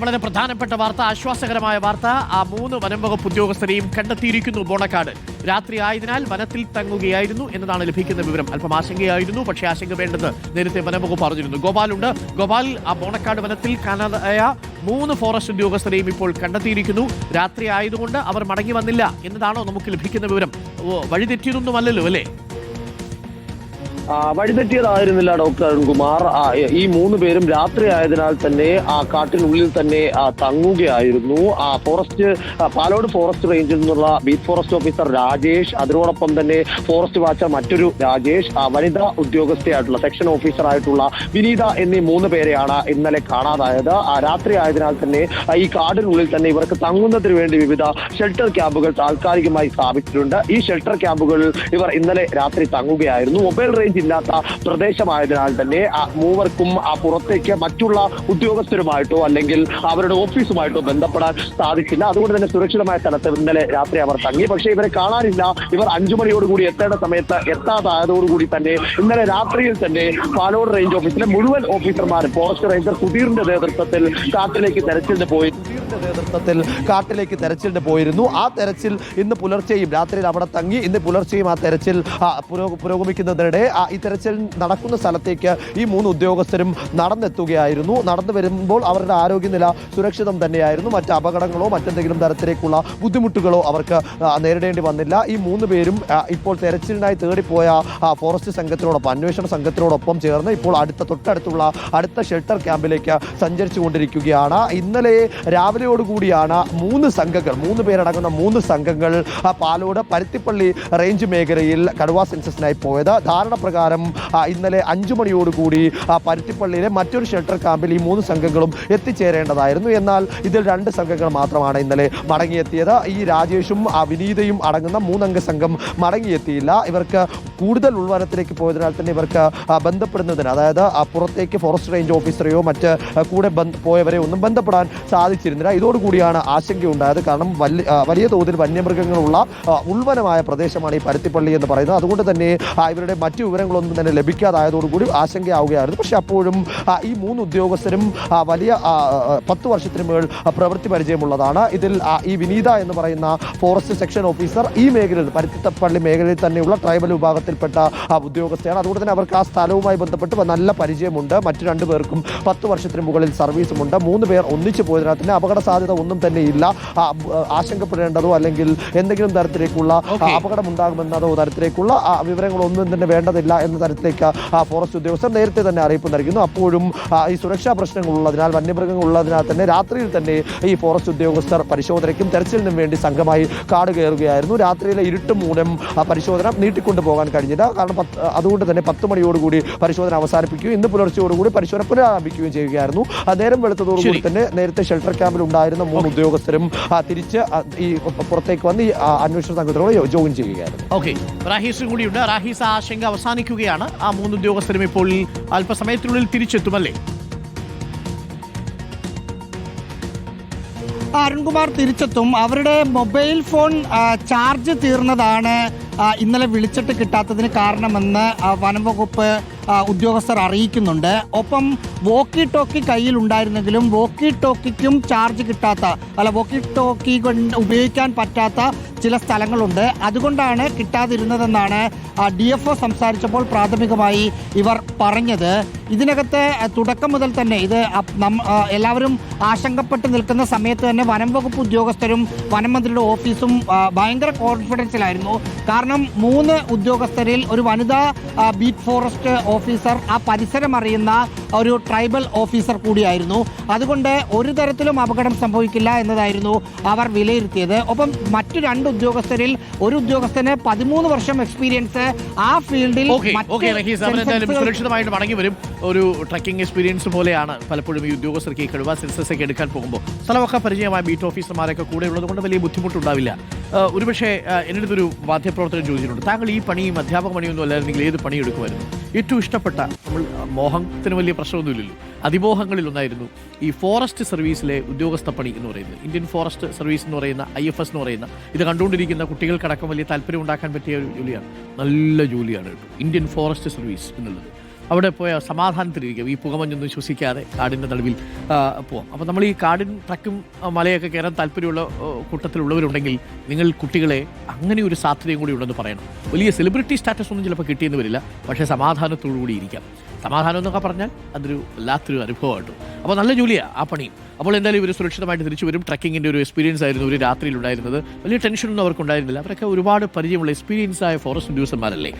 വളരെ പ്രധാനപ്പെട്ട വാർത്ത, ആശ്വാസകരമായ വാർത്ത. ആ 3 വനം വകുപ്പ് ഉദ്യോഗസ്ഥരെയും കണ്ടെത്തിയിരിക്കുന്നു. ബോണക്കാട് രാത്രി ആയതിനാൽ വനത്തിൽ തങ്ങുകയായിരുന്നു എന്നതാണ് ലഭിക്കുന്ന വിവരം. അല്പം ആശങ്കയായിരുന്നു, പക്ഷേ ആശങ്ക വേണ്ടത് നേരത്തെ വനം വകുപ്പ് പറഞ്ഞിരുന്നു. ഗോപാലുണ്ട്. ഗോപാൽ, ആ ബോണക്കാട് വനത്തിൽ കാണാതായ 3 ഫോറസ്റ്റ് ഉദ്യോഗസ്ഥരെയും ഇപ്പോൾ കണ്ടെത്തിയിരിക്കുന്നു. രാത്രി ആയതുകൊണ്ട് അവർ മടങ്ങി വന്നില്ല എന്നതാണോ നമുക്ക് ലഭിക്കുന്ന വിവരം? വഴിതെറ്റിയതൊന്നുമല്ലല്ലോ അല്ലേ? വഴിതെറ്റിയതായിരുന്നില്ല ഡോക്ടർ അരുൺകുമാർ. ഈ 3 പേരും രാത്രി ആയതിനാൽ തന്നെ ആ കാട്ടിനുള്ളിൽ തന്നെ തങ്ങുകയായിരുന്നു. പാലോട് ഫോറസ്റ്റ് റേഞ്ചിൽ നിന്നുള്ള ബീറ്റ് ഫോറസ്റ്റ് ഓഫീസർ രാജേഷ്, അതിനോടൊപ്പം തന്നെ ഫോറസ്റ്റ് വാച്ചർ മറ്റൊരു രാജേഷ്, വനിതാ ഉദ്യോഗസ്ഥയായിട്ടുള്ള സെക്ഷൻ ഓഫീസർ ആയിട്ടുള്ള വിനീത എന്നീ 3 പേരെയാണ് ഇന്നലെ കാണാതായത്. രാത്രി ആയതിനാൽ തന്നെ ഈ കാടിനുള്ളിൽ തന്നെ ഇവർക്ക് തങ്ങുന്നതിന് വേണ്ടി വിവിധ ഷെൽട്ടർ ക്യാമ്പുകൾ താൽക്കാലികമായി സ്ഥാപിച്ചിട്ടുണ്ട്. ഈ ഷെൽട്ടർ ക്യാമ്പുകളിൽ ഇവർ ഇന്നലെ രാത്രി തങ്ങുകയായിരുന്നു. മൊബൈൽ റേഞ്ച് ഇല്ലാത്ത പ്രദേശമായതിനാൽ തന്നെ മൂവർക്കും പുറത്തേക്ക് മറ്റുള്ള ഉദ്യോഗസ്ഥരുമായിട്ടോ അല്ലെങ്കിൽ അവരുടെ ഓഫീസുമായിട്ടോ ബന്ധപ്പെടാൻ സാധിച്ചില്ല. അതുകൊണ്ട് തന്നെ സുരക്ഷിതമായ സ്ഥലത്ത് ഇന്നലെ രാത്രി അവർ തങ്ങി. പക്ഷേ ഇവരെ കാണാനില്ല. ഇവർ 5 മണിയോടുകൂടി എത്തേണ്ട സമയത്ത് എത്താതായതോടുകൂടി തന്നെ ഇന്നലെ രാത്രിയിൽ തന്നെ പാലോട് റേഞ്ച് ഓഫീസിലെ മുഴുവൻ ഓഫീസർമാരും ഫോറസ്റ്റ് റേഞ്ചർ സുധീറിന്റെ നേതൃത്വത്തിൽ കാട്ടിലേക്ക് തെരച്ചിലിന് പോയിരുന്നു. ആ തെരച്ചിൽ ഇന്ന് പുലർച്ചെയും രാത്രിയിൽ അവിടെ തങ്ങി. ഇന്ന് പുലർച്ചെയും ആ തെരച്ചിൽ പുരോഗമിക്കുന്നതിനിടെ ഈ തെരച്ചിൽ നടക്കുന്ന സ്ഥലത്തേക്ക് ഈ 3 ഉദ്യോഗസ്ഥരും നടന്നെത്തുകയായിരുന്നു. നടന്നു വരുമ്പോൾ അവരുടെ ആരോഗ്യനില സുരക്ഷിതം തന്നെയായിരുന്നു. മറ്റ് അപകടങ്ങളോ മറ്റെന്തെങ്കിലും തരത്തിലേക്കുള്ള ബുദ്ധിമുട്ടുകളോ അവർക്ക് നേരിടേണ്ടി വന്നില്ല. ഈ 3 പേരും ഇപ്പോൾ തെരച്ചിലിനായി തേടിപ്പോയ ഫോറസ്റ്റ് സംഘത്തിനോടൊപ്പം, അന്വേഷണ സംഘത്തിനോടൊപ്പം ചേർന്ന് ഇപ്പോൾ തൊട്ടടുത്തുള്ള അടുത്ത ഷെൽട്ടർ ക്യാമ്പിലേക്ക് സഞ്ചരിച്ചു കൊണ്ടിരിക്കുകയാണ്. ഇന്നലെ രാവിലെയോടുകൂടിയാണ് 3 പേരടങ്ങുന്ന 3 സംഘങ്ങൾ പാലോട് പരുത്തിപ്പള്ളി റേഞ്ച് മേഖലയിൽ കടുവാ സെൻസസിനായി പോയത്. ധാരണ പ്രകാരം ഇന്നലെ 5 മണിയോടുകൂടി പരുത്തിപ്പള്ളിയിലെ മറ്റൊരു ഷെൽട്ടർ ക്യാമ്പിൽ ഈ 3 സംഘങ്ങളും എത്തിച്ചേരേണ്ടതായിരുന്നു. എന്നാൽ ഇതിൽ 2 സംഘങ്ങൾ മാത്രമാണ് ഇന്നലെ മടങ്ങിയെത്തിയത്. ഈ രാജേഷും വിനീതയും അടങ്ങുന്ന 3 അംഗ സംഘം മടങ്ങിയെത്തിയില്ല. ഇവർക്ക് കൂടുതൽ ഉൾവനത്തിലേക്ക് പോയതിനാൽ തന്നെ ഇവർക്ക് ബന്ധപ്പെടുന്നതിന്, അതായത് പുറത്തേക്ക് ഫോറസ്റ്റ് റേഞ്ച് ഓഫീസറെയോ മറ്റ് കൂടെ പോയവരെയോ ഒന്നും ബന്ധപ്പെടാൻ സാധിച്ചിരുന്നില്ല. ഇതോടുകൂടിയാണ് ആശങ്കയുണ്ടായത്. കാരണം വലിയ തോതിൽ വന്യമൃഗങ്ങളുള്ള ഉൾവനമായ പ്രദേശമാണ് ഈ പരുത്തിപ്പള്ളി എന്ന് പറയുന്നത്. അതുകൊണ്ട് തന്നെ ഇവരുടെ മറ്റു വിവരങ്ങളൊന്നും തന്നെ ലഭിക്കാതായതോടുകൂടി ആശങ്കയാവുകയായിരുന്നു. പക്ഷെ അപ്പോഴും ഈ 3 ഉദ്യോഗസ്ഥരും വലിയ 10 വർഷത്തിന് മേൽ പ്രവൃത്തി പരിചയമുള്ളതാണ്. ഇതിൽ ഈ വിനീത എന്ന് പറയുന്ന ഫോറസ്റ്റ് സെക്ഷൻ ഓഫീസർ ഈ മേഖലയിൽ പരുത്തിപ്പള്ളി മേഖലയിൽ തന്നെയുള്ള ട്രൈബൽ വിഭാഗത്തിൽപ്പെട്ട ഉദ്യോഗസ്ഥയാണ്. അതുകൊണ്ട് തന്നെ അവർക്ക് ആ സ്ഥലവുമായി ബന്ധപ്പെട്ട് നല്ല പരിചയമുണ്ട്. മറ്റു 2 പേർക്കും 10 വർഷത്തിന് മുകളിൽ സർവീസുമുണ്ട്. 3 പേർ ഒന്നിച്ചു പോയതിനാൽ തന്നെ അപകട സാധ്യത ഒന്നും തന്നെ ഇല്ല. ആശങ്കപ്പെടേണ്ടതോ അല്ലെങ്കിൽ എന്തെങ്കിലും തരത്തിലേക്കുള്ള അപകടമുണ്ടാകുമെന്നതോ തരത്തിലേക്കുള്ള വിവരങ്ങളൊന്നും തന്നെ വേണ്ടതില്ല എന്ന തരത്തിലേക്ക് ഫോറസ്റ്റ് ഉദ്യോഗസ്ഥർ നേരത്തെ തന്നെ അറിയിപ്പ് നൽകുന്നു. അപ്പോഴും ഈ സുരക്ഷാ പ്രശ്നങ്ങളുള്ളതിനാൽ, വന്യമൃഗങ്ങളുള്ളതിനാൽ തന്നെ രാത്രിയിൽ തന്നെ ഈ ഫോറസ്റ്റ് ഉദ്യോഗസ്ഥർ പരിശോധനയ്ക്കും തെരച്ചിലിനും വേണ്ടി സംഘമായി കാട് കയറുകയായിരുന്നു. രാത്രിയിലെ ഇരുട്ടും മൂലം പരിശോധന നീട്ടിക്കൊണ്ടു പോകാൻ കഴിഞ്ഞില്ല. കാരണം അതുകൊണ്ട് തന്നെ 10 മണിയോടുകൂടി പരിശോധന അവസാനിപ്പിക്കുകയും ഇന്ന് പുലർച്ചയോടുകൂടി പരിശോധന പുനരാരംഭിക്കുകയും ചെയ്യുകയായിരുന്നു. നേരം വെളുത്തതോടുകൂടി തന്നെ നേരത്തെ ഷെൽട്ടർ ക്യാമ്പിൽ ഉണ്ടായിരുന്ന 3 ഉദ്യോഗസ്ഥരും തിരിച്ച് ഈ പുറത്തേക്ക് വന്ന് ഈ അന്വേഷണ സംഘത്തിനോട് ജോയിൻ ചെയ്യുകയായിരുന്നു. ഓക്കെ, റാഹീസും കൂടിയുണ്ട്. റാഹീസ്, ആശങ്ക അവസാനിക്കുകയാണ്. ആ 3 ഉദ്യോഗസ്ഥരും ഇപ്പോൾ അല്പസമയത്തിനുള്ളിൽ തിരിച്ചെത്തുമല്ലേ? അരുൺകുമാർ, തിരിച്ചെത്തും. അവരുടെ മൊബൈൽ ഫോൺ ചാർജ് തീർന്നതാണ് ഇന്നലെ വിളിച്ചിട്ട് കിട്ടാത്തതിന് കാരണമെന്ന് വനം വകുപ്പ് ഉദ്യോഗസ്ഥർ അറിയിക്കുന്നുണ്ട്. ഒപ്പം വോക്കി ടോക്കി കയ്യിൽ ഉണ്ടായിരുന്നെങ്കിലും വോക്കി ടോക്കിക്കും ചാർജ് കിട്ടാത്ത, വോക്കി ടോക്കി ഉപയോഗിക്കാൻ പറ്റാത്ത ചില സ്ഥലങ്ങളുണ്ട്. അതുകൊണ്ടാണ് കിട്ടാതിരുന്നതെന്നാണ് DFO സംസാരിച്ചപ്പോൾ പ്രാഥമികമായി ഇവർ പറഞ്ഞത്. ഇതിനകത്ത് തുടക്കം മുതൽ തന്നെ ഇത് എല്ലാവരും ആശങ്കപ്പെട്ട് നിൽക്കുന്ന സമയത്ത് തന്നെ വനം വകുപ്പ് ഉദ്യോഗസ്ഥരും വനം മന്ത്രിയുടെ ഓഫീസും ഭയങ്കര കോൺഫിഡൻസിലായിരുന്നു. കാരണം 3 ഉദ്യോഗസ്ഥരിൽ ഒരു വനിതാ ബീറ്റ് ഫോറസ്റ്റ് ഓഫീസർ ആ പരിസരം അറിയുന്ന ഒരു ട്രൈബൽ ഓഫീസർ കൂടിയായിരുന്നു. അതുകൊണ്ട് ഒരു തരത്തിലും അപകടം സംഭവിക്കില്ല എന്നതായിരുന്നു അവർ വിലയിരുത്തിയത്. ഒപ്പം മറ്റു 2 ഉദ്യോഗസ്ഥരിൽ ഒരു ഉദ്യോഗസ്ഥന് 13 വർഷം എക്സ്പീരിയൻസ് ആ ഫീൽഡിൽ. സുരക്ഷിതമായിട്ട് മടങ്ങി വരും. ഒരു ട്രക്കിംഗ് എക്സ്പീരിയൻസ് പോലെയാണ് പലപ്പോഴും ഈ ഉദ്യോഗസ്ഥർക്ക് ഈ കടുവ സെൻസസ് ഒക്കെ എടുക്കാൻ പോകുമ്പോൾ. സ്ഥലമൊക്കെ പരിചയമായ ബീറ്റ് ഓഫീസർമാരൊക്കെ കൂടെ ഉള്ളത് കൊണ്ട് വലിയ ബുദ്ധിമുട്ടുണ്ടാവില്ല. ഒരുപക്ഷെ എൻ്റെ അടുത്തൊരു മാധ്യമപ്രവർത്തകൻ ചോദിച്ചിട്ടുണ്ട്, താങ്കൾ ഈ പണിയും അധ്യാപക പണിയൊന്നും അല്ലായിരുന്നെങ്കിൽ ഏത് പണി എടുക്കുമായിരുന്നു? ഏറ്റവും ഇഷ്ടപ്പെട്ട, നമ്മൾ മോഹത്തിന് വലിയ പ്രശ്നമൊന്നുമില്ലല്ലോ, അതിമോഹങ്ങളിലൊന്നായിരുന്നു ഈ ഫോറസ്റ്റ് സർവീസിലെ ഉദ്യോഗസ്ഥ പണി എന്ന് പറയുന്നത്. ഇന്ത്യൻ ഫോറസ്റ്റ് സർവീസ് എന്ന് പറയുന്ന IFS എന്ന് പറയുന്ന ഇത് കണ്ടുകൊണ്ടിരിക്കുന്ന കുട്ടികൾക്കടക്കം വലിയ താല്പര്യം ഉണ്ടാക്കാൻ പറ്റിയ ഒരു ജോലിയാണ്. നല്ല ജോലിയാണ് കേട്ടോ ഇന്ത്യൻ ഫോറസ്റ്റ് സർവീസ് എന്നുള്ളത്. അവിടെ പോയ സമാധാനത്തിലിരിക്കും, ഈ പുകമഞ്ഞൊന്നും ശ്വസിക്കാതെ കാടിൻ്റെ നടുവിൽ പോവാം. അപ്പോൾ നമ്മൾ ഈ കാടിൻ ട്രക്കും മലയൊക്കെ കയറാൻ താല്പര്യമുള്ള കൂട്ടത്തിലുള്ളവരുണ്ടെങ്കിൽ നിങ്ങൾ കുട്ടികളെ അങ്ങനെ ഒരു സാധ്യതയും കൂടി ഉണ്ടെന്ന് പറയണം. വലിയ സെലിബ്രിറ്റി സ്റ്റാറ്റസ് ഒന്നും ചിലപ്പോൾ കിട്ടിയെന്ന് വരില്ല, പക്ഷേ സമാധാനത്തോടു കൂടി ഇരിക്കാം. സമാധാനം എന്നൊക്കെ പറഞ്ഞാൽ അതൊരു വല്ലാത്തൊരു അനുഭവമായിട്ടു. അപ്പോൾ നല്ല ജോലിയാണ് ആ പണിയും. അപ്പോൾ എന്തായാലും ഇവർ സുരക്ഷിതമായിട്ട് തിരിച്ചു വരും. ട്രക്കിങ്ങിൻ്റെ ഒരു എക്സ്പീരിയൻസ് ആയിരുന്നു ഒരു രാത്രിയിൽ ഉണ്ടായിരുന്നത്. വലിയ ടെൻഷനൊന്നും അവർക്കുണ്ടായിരുന്നില്ല. അവരൊക്കെ ഒരുപാട് പരിചയമുള്ള എക്സ്പീരിയൻസ് ആയ ഫോറസ്റ്റ് ഉദ്യോഗസ്ഥന്മാരല്ലേ.